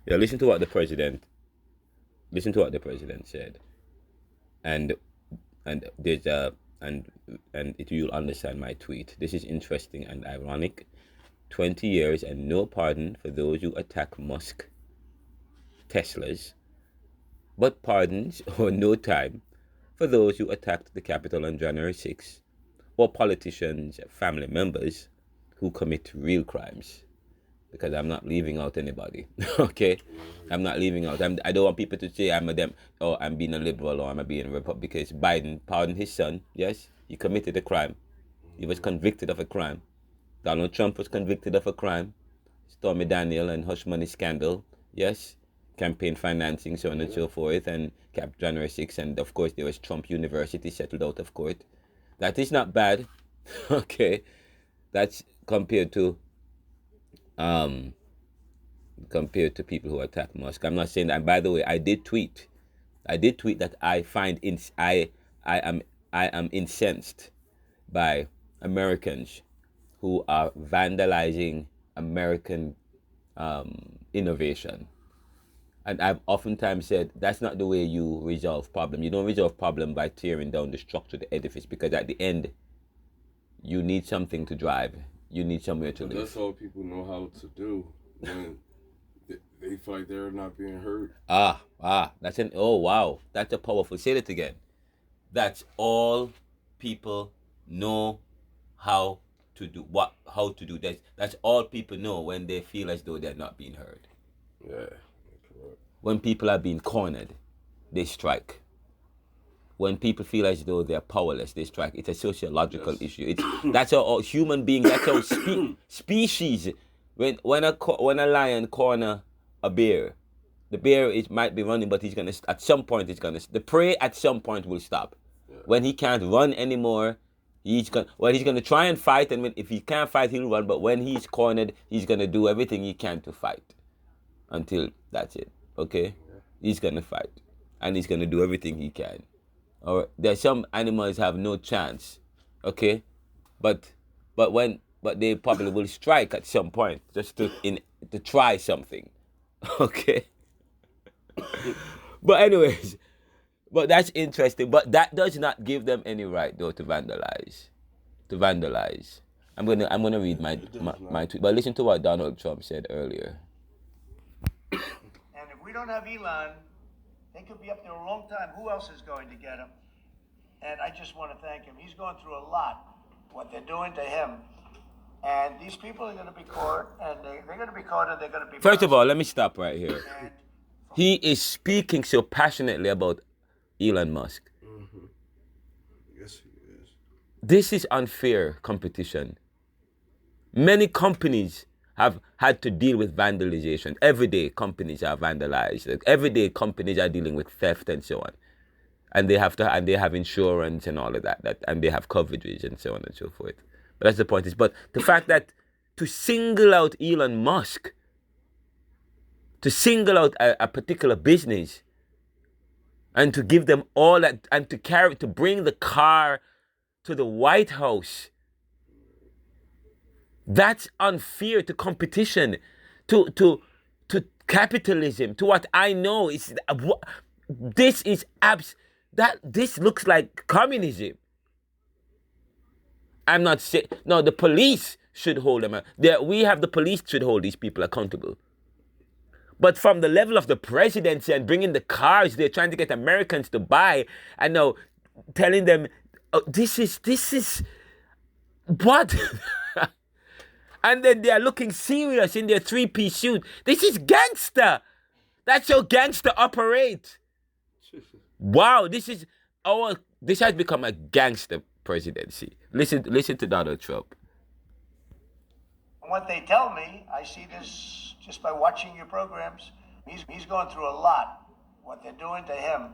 Yeah, listen to what the president said, and there's a and it, you'll understand my tweet. This is interesting and ironic. 20 years and no pardon for those who attack Musk Teslas, but pardons or no time for those who attacked the Capitol on January 6th, or politicians, family members who commit real crimes. Because I'm not leaving out anybody, okay? I'm not leaving out. I don't want people to say I'm a dem or I'm being a liberal or I'm being a Republican, because Biden pardoned his son. Yes, he committed a crime. He was convicted of a crime. Donald Trump was convicted of a crime. Stormy Daniel and hush money scandal. Yes, campaign financing, so on and so forth, and January 6th, and of course there was Trump University settled out of court. That is not bad, okay? That's compared to people who attack Musk. I'm not saying that. And by the way, I did tweet that I am incensed by Americans who are vandalizing American innovation. And I've oftentimes said that's not the way you resolve problem. You don't resolve problem by tearing down the structure, the edifice, because at the end, you need something to drive. You need somewhere to live. That's all people know how to do when they fight. They're not being heard. Oh wow, that's a powerful. Say it again. That's all people know how to do. How to do that? That's all people know when they feel as though they're not being heard. Yeah, correct. When people are being cornered, they strike. When people feel as though they're powerless, they strike. It's a sociological issue. That's how human beings. That's how species. When a lion corner a bear, the bear might be running, but at some point the prey at some point will stop. Yeah. When he can't run anymore, he's gonna try and fight, and if he can't fight, he'll run. But when he's cornered, he's gonna do everything he can to fight, until that's it. Okay, yeah. He's gonna fight, and he's gonna do everything he can. Or there's some animals have no chance, okay, but they probably will strike at some point just to try something, okay. But anyways, but that's interesting. But that does not give them any right though to vandalize. I'm gonna read my tweet, but listen to what Donald Trump said earlier. And if we don't have Elon, they could be up there a long time. Who else is going to get him? And I just want to thank him. He's going through a lot, what they're doing to him. And these people are going to be caught, and they're going to be caught, and they're going to be... First of all, let me stop right here. He is speaking so passionately about Elon Musk. Mm-hmm. Yes, he is. This is unfair competition. Many companies have had to deal with vandalization. Every day companies are vandalized. Every day companies are dealing with theft and so on. And they have insurance and all of that, and they have coverages and so on and so forth. But that's the point. But the fact that to single out Elon Musk, to single out a particular business, and to give them all that, and to bring the car to the White House, that's unfair to competition, to capitalism, to what I know is this is this looks like communism. I'm not saying no. The police should hold them. The police should hold these people accountable. But from the level of the presidency and bringing the cars they're trying to get Americans to buy, and now telling them, oh, this is what. And then they are looking serious in their three-piece suit. This is gangster. That's how gangster operate. Wow, this has become a gangster presidency. Listen to Donald Trump. What they tell me, I see this just by watching your programs. He's going through a lot, what they're doing to him.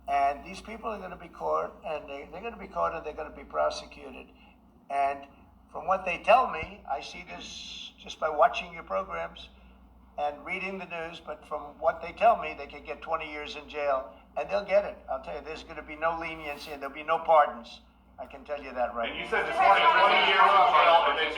And these people are going to be caught, and they're going to be caught, and they're going to be prosecuted. And from what they tell me, I see this just by watching your programs and reading the news, but from what they tell me, they could get 20 years in jail, and they'll get it. I'll tell you, there's going to be no leniency, and there'll be no pardons. I can tell you that right now. And you said this morning 20 years in jail, and then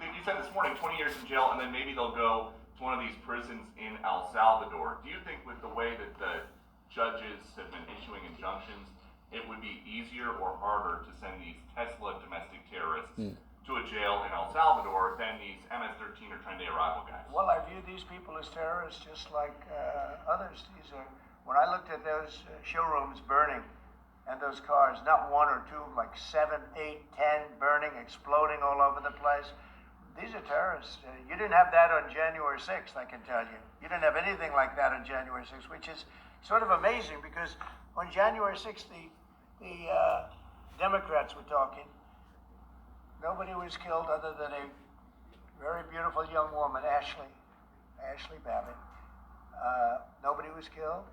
maybe you said this morning 20 years in jail, and then maybe they'll go to one of these prisons in El Salvador. Do you think with the way that the judges have been issuing injunctions, it would be easier or harder to send these Tesla domestic terrorists to a jail in El Salvador than these MS-13 or Tren de Arrival guys? Well, I view these people as terrorists just like others. When I looked at those showrooms burning and those cars, not one or two, like 7, 8, 10 burning, exploding all over the place. These are terrorists. You didn't have that on January 6th, I can tell you. You didn't have anything like that on January 6th, which is sort of amazing because on January 6th, the Democrats were talking. Nobody was killed other than a very beautiful young woman, Ashley Babbitt. Nobody was killed.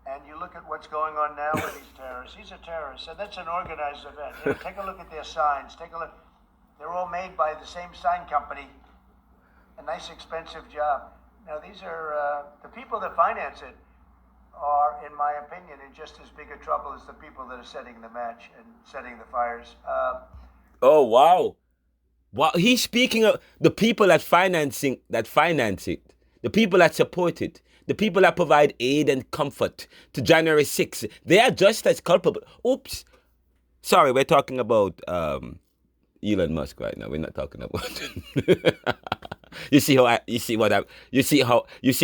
And you look at what's going on now with these terrorists. These are terrorists, and that's an organized event. You know, take a look at their signs. Take a look. They're all made by the same sign company. A nice, expensive job. Now, these are the people that finance it are, in my opinion, in just as big a trouble as the people that are setting the match and setting the fires. Oh wow! Wow, he's speaking of the people that finance it, the people that support it, the people that provide aid and comfort to January 6th. They are just as culpable. Oops, sorry, we're talking about Elon Musk right now. We're not talking about. You see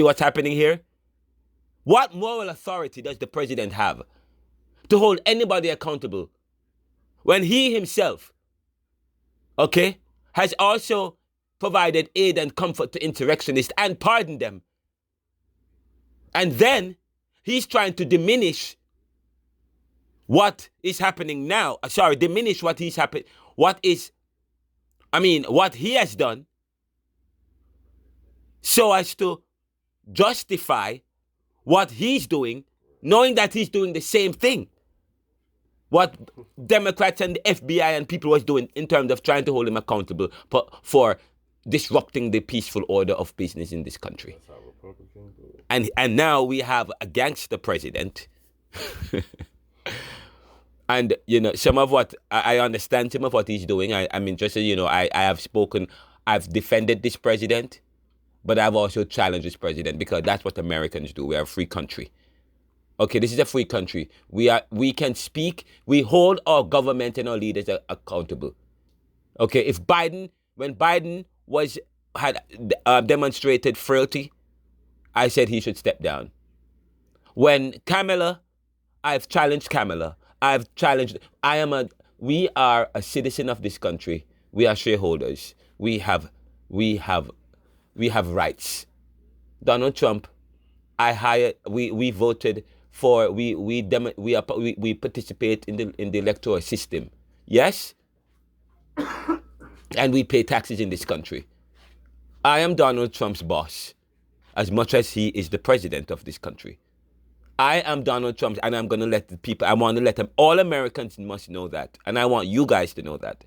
what's happening here? What moral authority does the president have to hold anybody accountable when he himself, okay, has also provided aid and comfort to insurrectionists and pardoned them? And then he's trying to diminish what is happening now. Diminish what he has done, so as to justify what he's doing, knowing that he's doing the same thing. What Democrats and the FBI and people was doing in terms of trying to hold him accountable for disrupting the peaceful order of business in this country. That's how Republicans do it. And now we have a gangster president. And, you know, some of what I understand, some of what he's doing. I mean, just so you know, I have spoken, I've defended this president, but I've also challenged this president because that's what Americans do. We are a free country. Okay, this is a free country. We can speak. We hold our government and our leaders accountable. Okay, when Biden had demonstrated frailty, I said he should step down. When I've challenged Kamala. We are a citizen of this country. We are shareholders. We have rights. Donald Trump, we voted for, we participate in the electoral system. Yes? And we pay taxes in this country. I am Donald Trump's boss as much as he is the president of this country. I am Donald Trump, and I'm going to let all Americans must know that. And I want you guys to know that.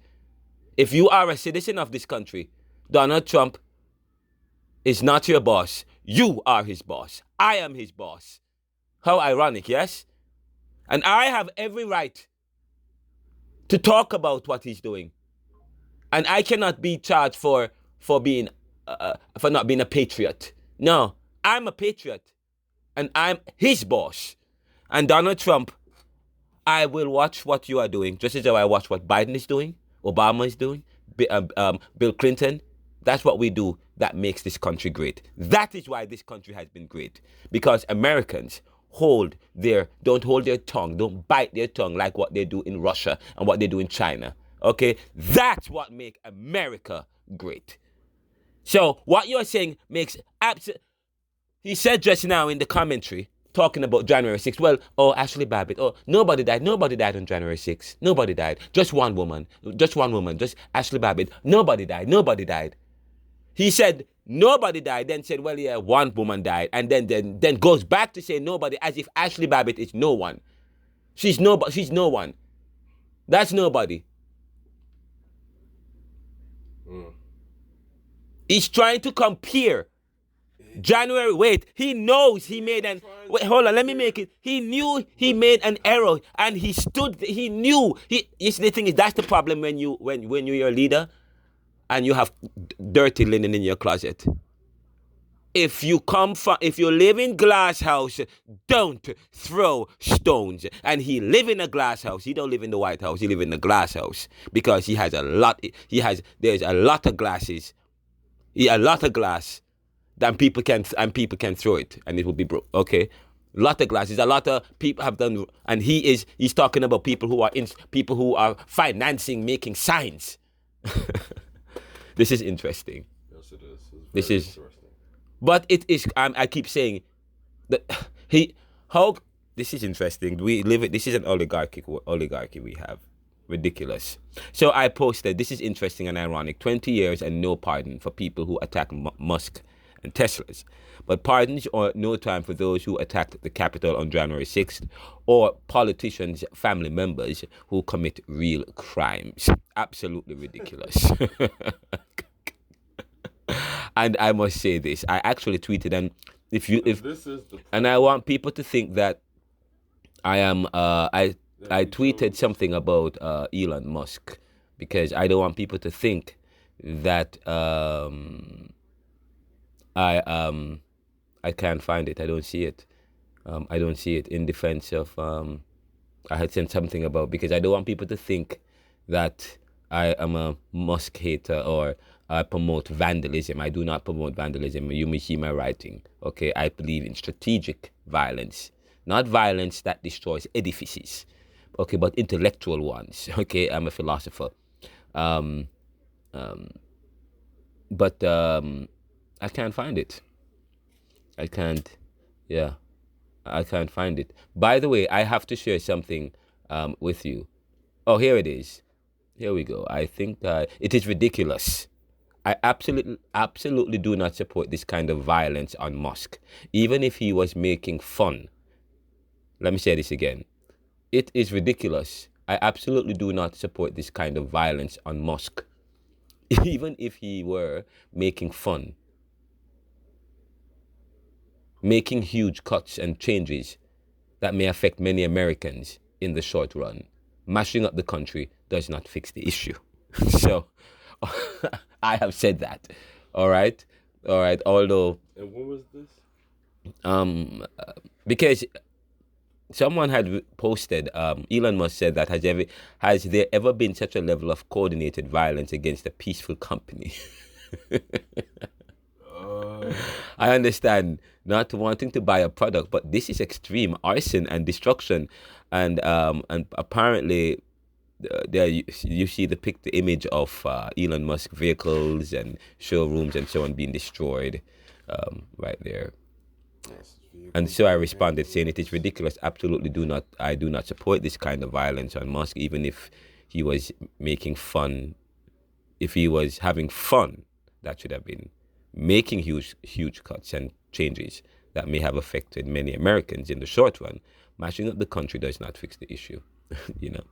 If you are a citizen of this country, Donald Trump is not your boss. You are his boss. I am his boss. How ironic, yes? And I have every right to talk about what he's doing. And I cannot be charged for not being a patriot. No, I'm a patriot. And I'm his boss. And Donald Trump, I will watch what you are doing, just as I watch what Biden is doing, Obama is doing, Bill Clinton. That's what we do that makes this country great. That is why this country has been great. Because Americans don't hold their tongue, don't bite their tongue like what they do in Russia and what they do in China. Okay? That's what makes America great. So what you're saying makes absolute. He said just now in the commentary, talking about January 6th, Ashley Babbitt, nobody died on January 6th. Nobody died. Just one woman, just Ashley Babbitt. Nobody died. He said nobody died, then said, one woman died, and then goes back to say nobody, as if Ashley Babbitt is no one. She's no one. That's nobody. He's trying to compare January, he knows he made hold on, let me make it. He knew he made an error, and the thing is, that's the problem when you're a leader and you have dirty linen in your closet. if you live in glass house, don't throw stones. And he live in a glass house. He don't live in the White House. He live in the glass house because there's a lot of glasses. A lot of glass that people can throw it and it will be broke. Okay. Lot of glasses. A lot of people have done, and he's talking about people who are financing, making signs. This is interesting. Yes, it is. This is interesting. But it is. I keep saying that this is interesting. We live it. This is an oligarchy we have. Ridiculous. So I posted. This is interesting and ironic. 20 years and no pardon for people who attack Musk and Teslas, but pardons or no time for those who attacked the Capitol on January 6th, or politicians' family members who commit real crimes. Absolutely ridiculous. And I must say this. I actually tweeted, and and I want people to think that I am. I tweeted something about Elon Musk because I don't want people to think that I can't find it. I don't see it. I don't see it in defense of. I had said something about, because I don't want people to think that I am a Musk hater or I promote vandalism. I do not promote vandalism. You may see my writing. Okay, I believe in strategic violence, not violence that destroys edifices. Okay, but intellectual ones. Okay, I'm a philosopher. But I can't find it. I can't find it. By the way, I have to share something with you. Oh, here it is. Here we go. I think it is ridiculous. I absolutely do not support this kind of violence on Musk, even if he was making fun. Let me say this again. It is ridiculous. I absolutely do not support this kind of violence on Musk, even if he were making fun. Making huge cuts and changes that may affect many Americans in the short run. Mashing up the country does not fix the issue. So, I have said that. All right. Although. And when was this? Because someone had posted. Elon Musk said that has there ever been such a level of coordinated violence against a peaceful company? I understand not wanting to buy a product, but this is extreme arson and destruction, and apparently. There you see the image of Elon Musk vehicles and showrooms and so on being destroyed, right there. And so I responded saying it is ridiculous. Absolutely I do not support this kind of violence on Musk, even if he was making fun. If he was having fun, that should have been making huge cuts and changes that may have affected many Americans in the short run. Mashing up the country does not fix the issue, you know.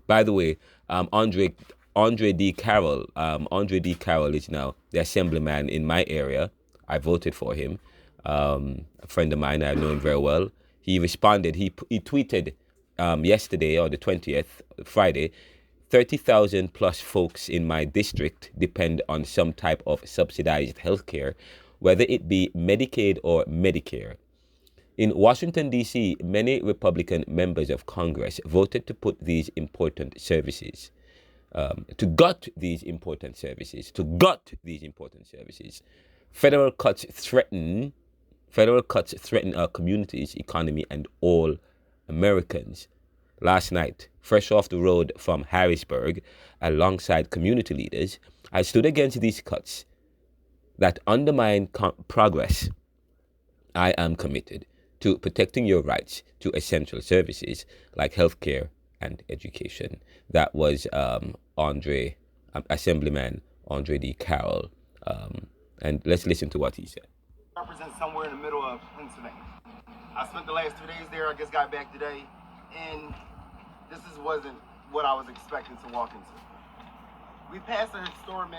By the way, Andre D. Carroll is now the assemblyman in my area. I voted for him. A friend of mine, I know him very well. He responded. He tweeted yesterday, or the 20th, Friday, 30,000 plus folks in my district depend on some type of subsidized health care, whether it be Medicaid or Medicare. In Washington, D.C., many Republican members of Congress voted to put these important services, to gut these important services. Federal cuts threaten our communities, economy, and all Americans. Last night, fresh off the road from Harrisburg, alongside community leaders, I stood against these cuts that undermine progress. I am committed to protecting your rights to essential services like healthcare and education. That was Assemblyman Andre D. Carroll. And let's listen to what he said. Represent somewhere in the middle of Pennsylvania. I spent the last 2 days there. I just got back today, and wasn't what I was expecting to walk into. We passed a historic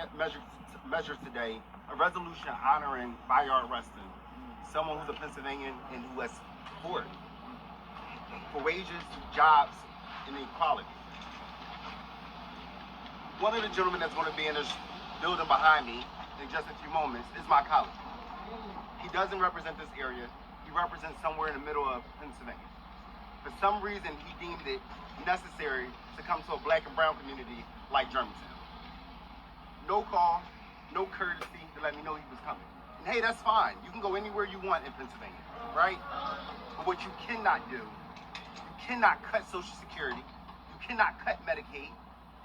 measure today, a resolution honoring Bayard Rustin, someone who's a Pennsylvanian and who has fought for wages, jobs, and equality. One of the gentlemen that's going to be in this building behind me in just a few moments is my colleague. doesn't represent this area. He represents somewhere in the middle of Pennsylvania. For some reason, he deemed it necessary to come to a black and brown community like Germantown. No call, no courtesy to let me know he was coming. And hey, that's fine. You can go anywhere you want in Pennsylvania, right? But what you cannot do, you cannot cut Social Security, you cannot cut Medicaid,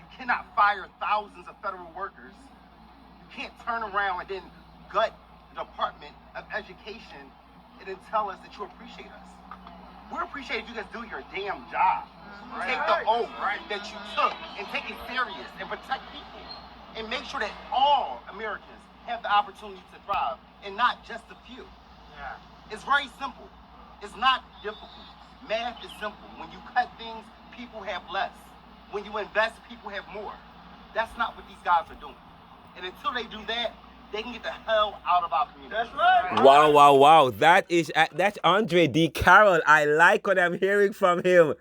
you cannot fire thousands of federal workers, you can't turn around and then gut the Department of Education and then tell us that you appreciate us. We appreciate you guys do your damn job. Take the oath that you took and take it serious and protect people and make sure that all Americans have the opportunity to thrive and not just a few. Yeah. It's very simple. It's not difficult. Math is simple. When you cut things, people have less. When you invest, people have more. That's not what these guys are doing. And until they do that, they can get the hell out of our community. That's right. Wow. That's Andre D. Carroll. I like what I'm hearing from him.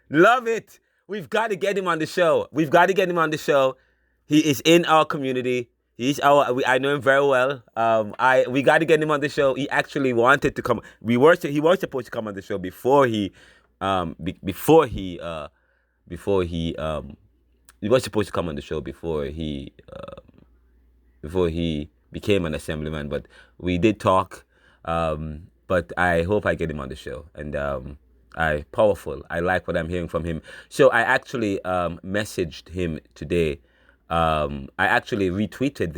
Love it. We've got to get him on the show. He is in our community. I know him very well. We got to get him on the show. He actually wanted to come. He was supposed to come on the show before he was supposed to come on the show before he became an assemblyman, but we did talk. But I hope I get him on the show. And powerful. I like what I'm hearing from him. So I actually messaged him today. I actually retweeted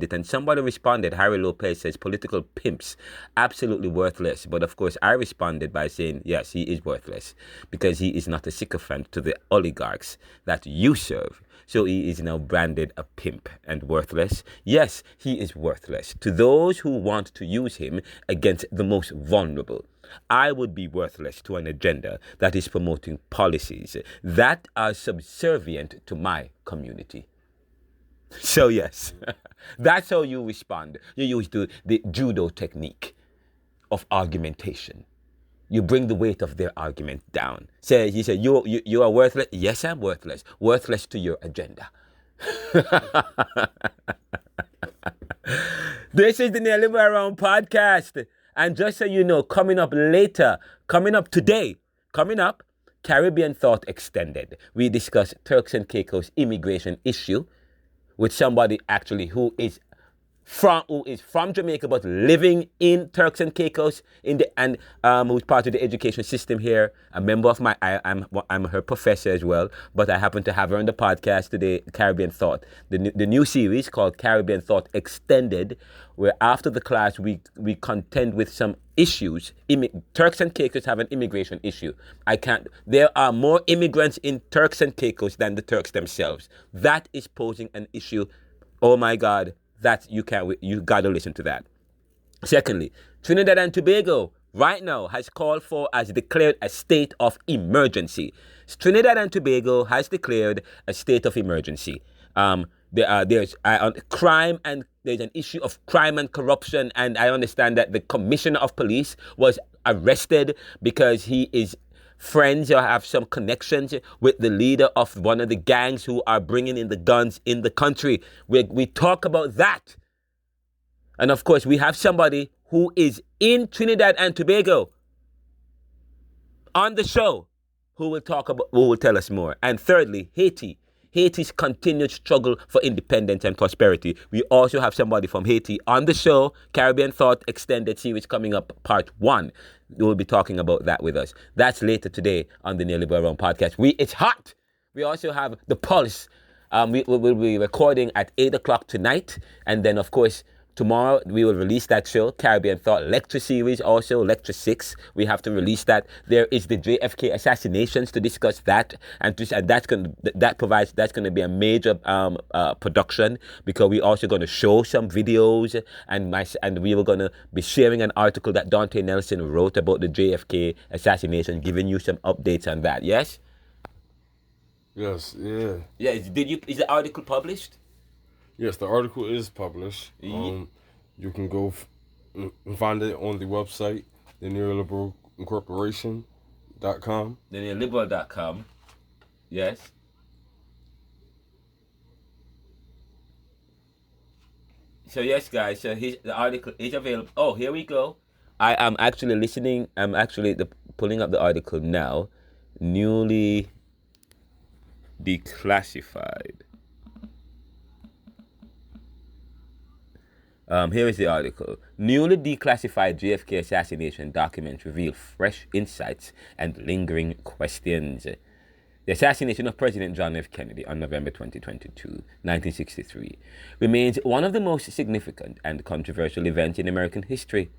it, and somebody responded. Harry Lopez says, political pimps, absolutely worthless. But of course, I responded by saying, yes, he is worthless because he is not a sycophant to the oligarchs that you serve. So he is now branded a pimp and worthless. Yes, he is worthless to those who want to use him against the most vulnerable. I would be worthless to an agenda that is promoting policies that are subservient to my community. So yes, that's how you respond. You use the judo technique of argumentation. You bring the weight of their argument down. He said, you are worthless. Yes, I'm worthless. Worthless to your agenda. This is the Neoliberal podcast. And just so you know, coming up today, Caribbean Thought Extended. We discuss Turks and Caicos immigration issue with somebody actually who is from Jamaica but living in Turks and Caicos who's part of the education system here. A member of I'm her professor as well, but I happen to have her on the podcast today. Caribbean Thought, the new series called Caribbean Thought Extended, where after the class we contend with some issues. Turks and Caicos have an immigration issue. There are more immigrants in Turks and Caicos than the Turks themselves. That is posing an issue. Oh my God. You got to listen to that. Secondly, Trinidad and Tobago right now has declared a state of emergency. Trinidad and Tobago has declared a state of emergency. There's crime, and there's an issue of crime and corruption, and I understand that the commissioner of police was arrested because he is friends or have some connections with the leader of one of the gangs who are bringing in the guns in the country. We talk about that. And of course, we have somebody who is in Trinidad and Tobago on the show who will tell us more. And thirdly, Haiti's continued struggle for independence and prosperity. We also have somebody from Haiti on the show, Caribbean Thought Extended series coming up, part 1. We will be talking about that with us. That's later today on the Neoliberal podcast. It's hot. We also have The Pulse. We will be recording at 8 o'clock tonight. And then, of course, tomorrow we will release that show, Caribbean Thought Lecture Series, also Lecture 6. We have to release that. There is the JFK assassinations to discuss that, and that's going to be a major production, because we're also going to show some videos, and we were going to be sharing an article that Donte Nelson wrote about the JFK assassination, giving you some updates on that. Yes. Yes. Yeah. Yeah. Is the article published? Yes, the article is published. You can go and find it on the website, the Neoliberal Incorporation.com. The Neoliberal.com. Yes. So yes, guys. So the article is available. Oh, here we go. I am actually listening. I'm actually pulling up the article now. Newly declassified. Here is the article. Newly declassified JFK assassination documents reveal fresh insights and lingering questions. The assassination of President John F. Kennedy on November 2022, 1963, remains one of the most significant and controversial events in American history.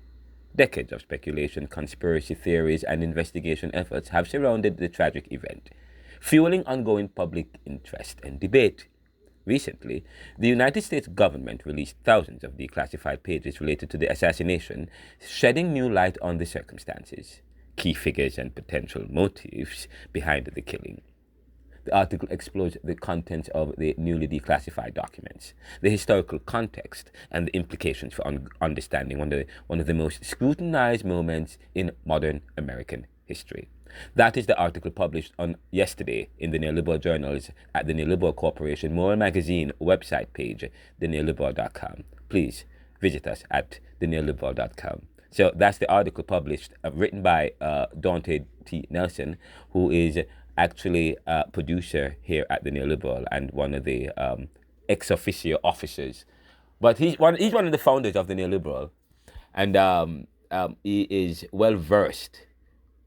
Decades of speculation, conspiracy theories, and investigation efforts have surrounded the tragic event, fueling ongoing public interest and debate. Recently, the United States government released thousands of declassified pages related to the assassination, shedding new light on the circumstances, key figures, and potential motives behind the killing. The article explores the contents of the newly declassified documents, the historical context, and the implications for understanding one of the most scrutinized moments in modern American history. That is the article published on yesterday in the Neoliberal journals at the Neoliberal Corporation Moral Magazine website page, theneoliberal.com. Please visit us at theneoliberal.com. So that's the article published, written by Donte T. Nelson, who is actually a producer here at the Neoliberal and one of the ex officio officers. But he's one of the founders of the Neoliberal, and he is well versed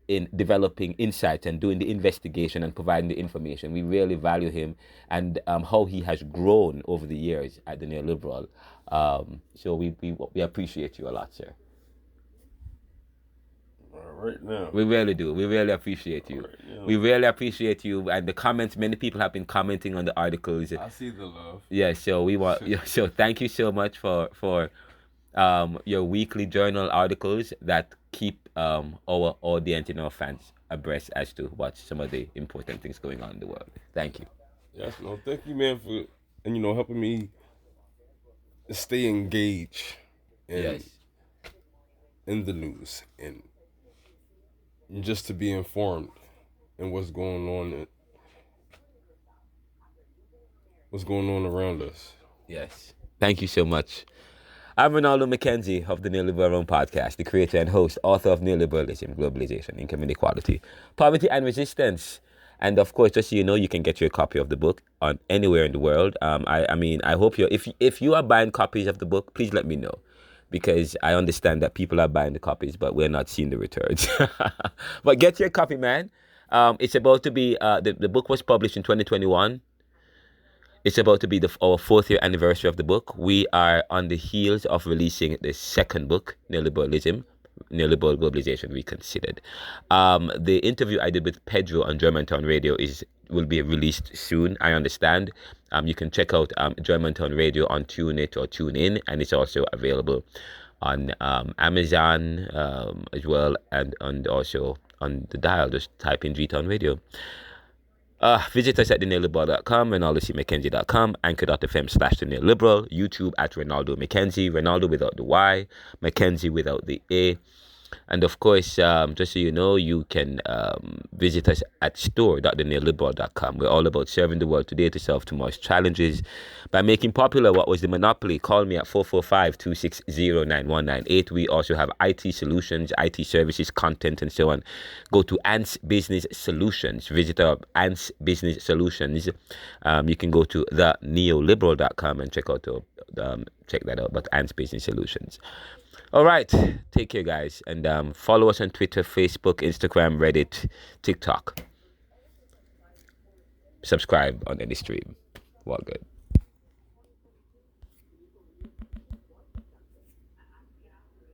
in developing insights and doing the investigation and providing the information. We really value him and how he has grown over the years at the Neoliberal. So we appreciate you a lot, sir. Right now. We really do. We really appreciate you. Right, we really appreciate you and the comments. Many people have been commenting on the articles. I see the love. Yeah, so we want. So thank you so much for your weekly journal articles that keep our audience and our fans abreast as to what some of the important things going on in the world. Thank you. Yes, no, thank you, man, for helping me stay engaged in the news and just to be informed in what's going on around us. Yes. Thank you so much. I'm Renaldo McKenzie of the Neoliberal Podcast, the creator and host, author of Neoliberalism, Globalization, Income Inequality, Poverty and Resistance. And of course, just so you know, you can get your copy of the book on anywhere in the world. I hope if you are buying copies of the book, please let me know. Because I understand that people are buying the copies, but we're not seeing the returns. But get your copy, man. It's about to be, the book was published in 2021. It's about to be our 4th year anniversary of the book. We are on the heels of releasing the second book, Neoliberalism, Neoliberal Globalization Reconsidered. The interview I did with Pedro on Germantown Radio will be released soon, I understand. You can check out Germantown Radio on TuneIt or TuneIn, and it's also available on Amazon as well, and also on the dial. Just type in G-Town Radio. Visit us at theneoliberal.com, RenaldoCMcKenzie.com, anchor.fm/theneoliberal, YouTube at Renaldo McKenzie, Renaldo without the Y, McKenzie without the A. And of course, just so you know, you can visit us at store.theneoliberal.com. We're all about serving the world today to solve tomorrow's challenges by making popular what was the monopoly. Call me at 445-260-9198. We also have IT solutions, IT services, content, and so on. Go to Ants Business Solutions. Visit our Ants Business Solutions. You can go to theneoliberal.com and check that out. But Ants Business Solutions. All right, take care, guys, and follow us on Twitter, Facebook, Instagram, Reddit, TikTok. Subscribe on any stream. Well, good.